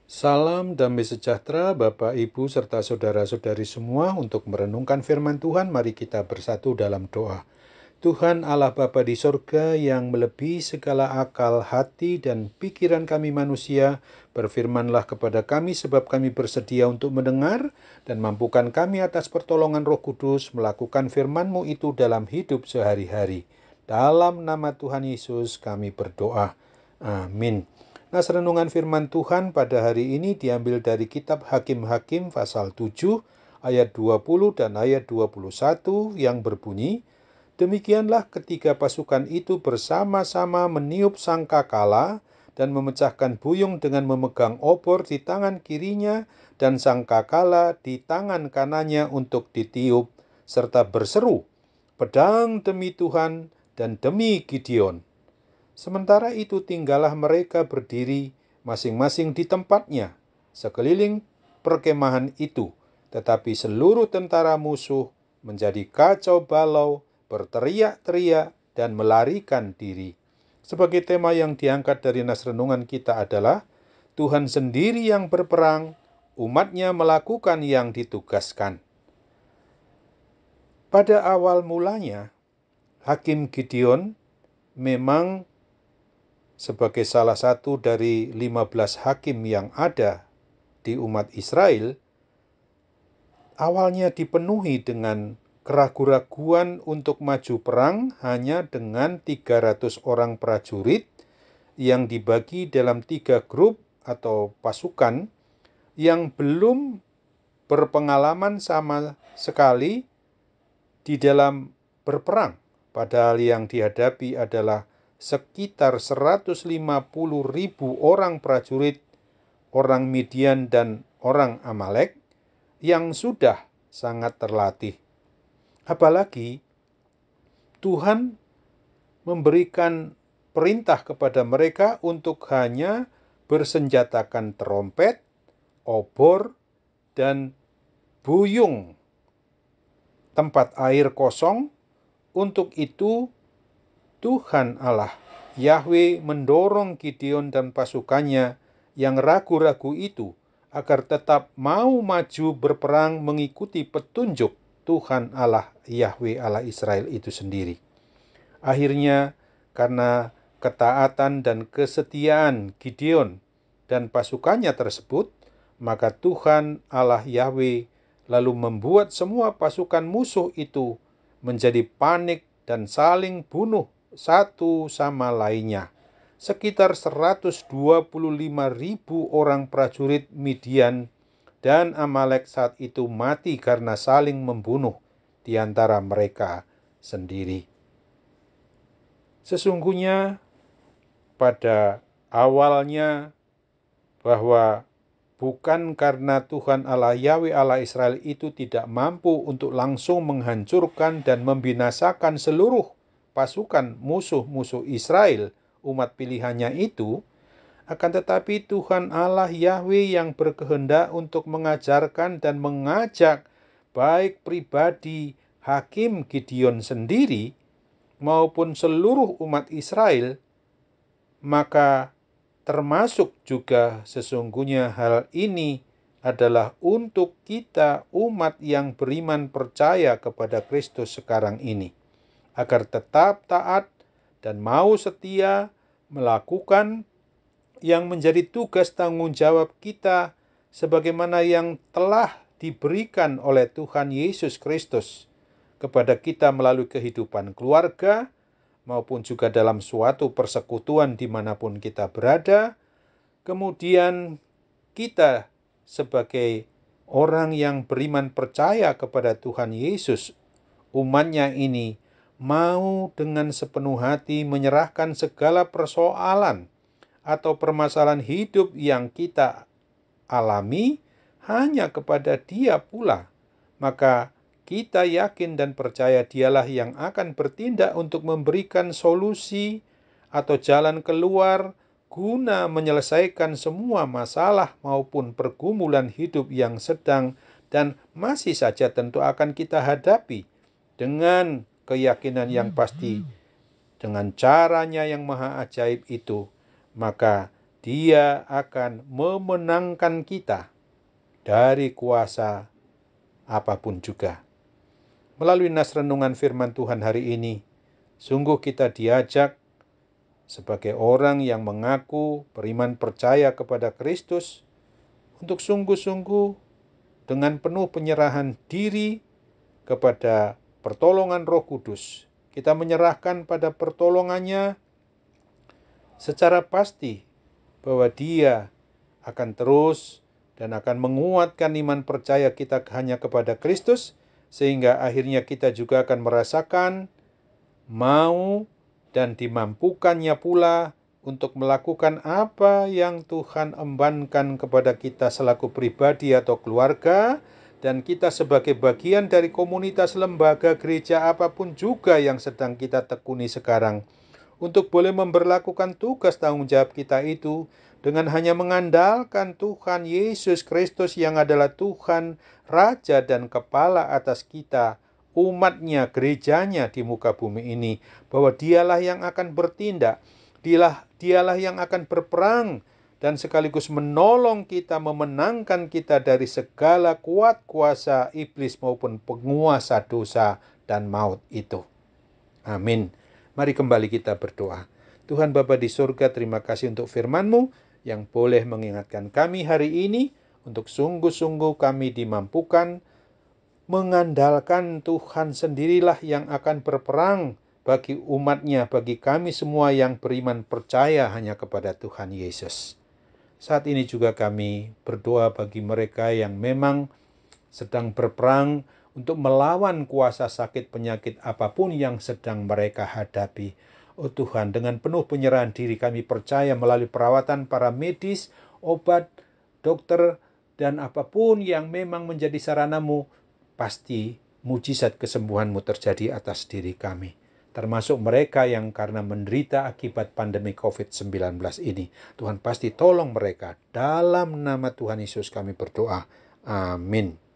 Salam damai sejahtera Bapak, Ibu, serta saudara-saudari semua. Untuk merenungkan firman Tuhan, mari kita bersatu dalam doa. Tuhan Allah Bapa di sorga yang melebihi segala akal, hati, dan pikiran kami manusia, berfirmanlah kepada kami sebab kami bersedia untuk mendengar, dan mampukan kami atas pertolongan Roh Kudus melakukan firman-Mu itu dalam hidup sehari-hari. Dalam nama Tuhan Yesus kami berdoa. Amin. Nas renungan firman Tuhan pada hari ini diambil dari kitab Hakim-Hakim pasal 7 ayat 20 dan ayat 21 yang berbunyi, "Demikianlah ketika pasukan itu bersama-sama meniup sangkakala dan memecahkan buyung dengan memegang obor di tangan kirinya dan sangkakala di tangan kanannya untuk ditiup, serta berseru, 'Pedang demi Tuhan dan demi Gideon.' Sementara itu tinggallah mereka berdiri masing-masing di tempatnya sekeliling perkemahan itu, tetapi seluruh tentara musuh menjadi kacau balau, berteriak-teriak, dan melarikan diri." Sebagai tema yang diangkat dari nas renungan kita adalah Tuhan sendiri yang berperang, umatnya melakukan yang ditugaskan. Pada awal mulanya, Hakim Gideon memang sebagai salah satu dari 15 hakim yang ada di umat Israel, awalnya dipenuhi dengan keraguan-raguan untuk maju perang hanya dengan 300 orang prajurit yang dibagi dalam 3 grup atau pasukan yang belum berpengalaman sama sekali di dalam berperang. Padahal yang dihadapi adalah sekitar 150.000 orang prajurit, orang Midian dan orang Amalek yang sudah sangat terlatih. Apalagi Tuhan memberikan perintah kepada mereka untuk hanya bersenjatakan terompet, obor, dan buyung tempat air kosong. Untuk itu Tuhan Allah Yahwe mendorong Gideon dan pasukannya yang ragu-ragu itu agar tetap mau maju berperang mengikuti petunjuk Tuhan Allah Yahwe Allah Israel itu sendiri. Akhirnya karena ketaatan dan kesetiaan Gideon dan pasukannya tersebut, maka Tuhan Allah Yahwe lalu membuat semua pasukan musuh itu menjadi panik dan saling bunuh satu sama lainnya. Sekitar 125.000 orang prajurit Midian dan Amalek saat itu mati karena saling membunuh di antara mereka sendiri. Sesungguhnya pada awalnya bahwa bukan karena Tuhan Allah Yahwe Allah Israel itu tidak mampu untuk langsung menghancurkan dan membinasakan seluruh pasukan musuh-musuh Israel, umat pilihannya itu, akan tetapi Tuhan Allah Yahwe yang berkehendak untuk mengajarkan dan mengajak baik pribadi Hakim Gideon sendiri maupun seluruh umat Israel, maka termasuk juga sesungguhnya hal ini adalah untuk kita umat yang beriman percaya kepada Kristus sekarang ini, agar tetap taat dan mau setia melakukan yang menjadi tugas tanggung jawab kita sebagaimana yang telah diberikan oleh Tuhan Yesus Kristus kepada kita melalui kehidupan keluarga, maupun juga dalam suatu persekutuan dimanapun kita berada. Kemudian kita sebagai orang yang beriman percaya kepada Tuhan Yesus, umatnya ini mau dengan sepenuh hati menyerahkan segala persoalan atau permasalahan hidup yang kita alami hanya kepada Dia pula. Maka kita yakin dan percaya Dialah yang akan bertindak untuk memberikan solusi atau jalan keluar guna menyelesaikan semua masalah maupun pergumulan hidup yang sedang dan masih saja tentu akan kita hadapi dengan keyakinan yang pasti, dengan caranya yang maha ajaib itu. Maka Dia akan memenangkan kita dari kuasa apapun juga. Melalui nas renungan firman Tuhan hari ini, sungguh kita diajak sebagai orang yang mengaku beriman percaya kepada Kristus untuk sungguh-sungguh dengan penuh penyerahan diri kepada pertolongan Roh Kudus. Kita menyerahkan pada pertolongannya secara pasti bahwa Dia akan terus dan akan menguatkan iman percaya kita hanya kepada Kristus, sehingga akhirnya kita juga akan merasakan mau dan dimampukannya pula untuk melakukan apa yang Tuhan embankan kepada kita selaku pribadi atau keluarga, dan kita sebagai bagian dari komunitas lembaga gereja apapun juga yang sedang kita tekuni sekarang, untuk boleh memberlakukan tugas tanggung jawab kita itu dengan hanya mengandalkan Tuhan Yesus Kristus yang adalah Tuhan, Raja dan Kepala atas kita, umatnya, gerejanya di muka bumi ini, bahwa Dialah yang akan bertindak, Dialah yang akan berperang, dan sekaligus menolong kita, memenangkan kita dari segala kuat kuasa iblis maupun penguasa dosa dan maut itu. Amin. Mari kembali kita berdoa. Tuhan Bapa di surga, terima kasih untuk firman-Mu yang boleh mengingatkan kami hari ini untuk sungguh-sungguh kami dimampukan mengandalkan Tuhan sendirilah yang akan berperang bagi umatnya, bagi kami semua yang beriman percaya hanya kepada Tuhan Yesus. Saat ini juga kami berdoa bagi mereka yang memang sedang berperang untuk melawan kuasa sakit penyakit apapun yang sedang mereka hadapi. Oh Tuhan, dengan penuh penyerahan diri kami percaya melalui perawatan para medis, obat, dokter, dan apapun yang memang menjadi sarana-Mu, pasti mujizat kesembuhan-Mu terjadi atas diri kami. Termasuk mereka yang karena menderita akibat pandemi COVID-19 ini. Tuhan pasti tolong mereka. Dalam nama Tuhan Yesus kami berdoa. Amin.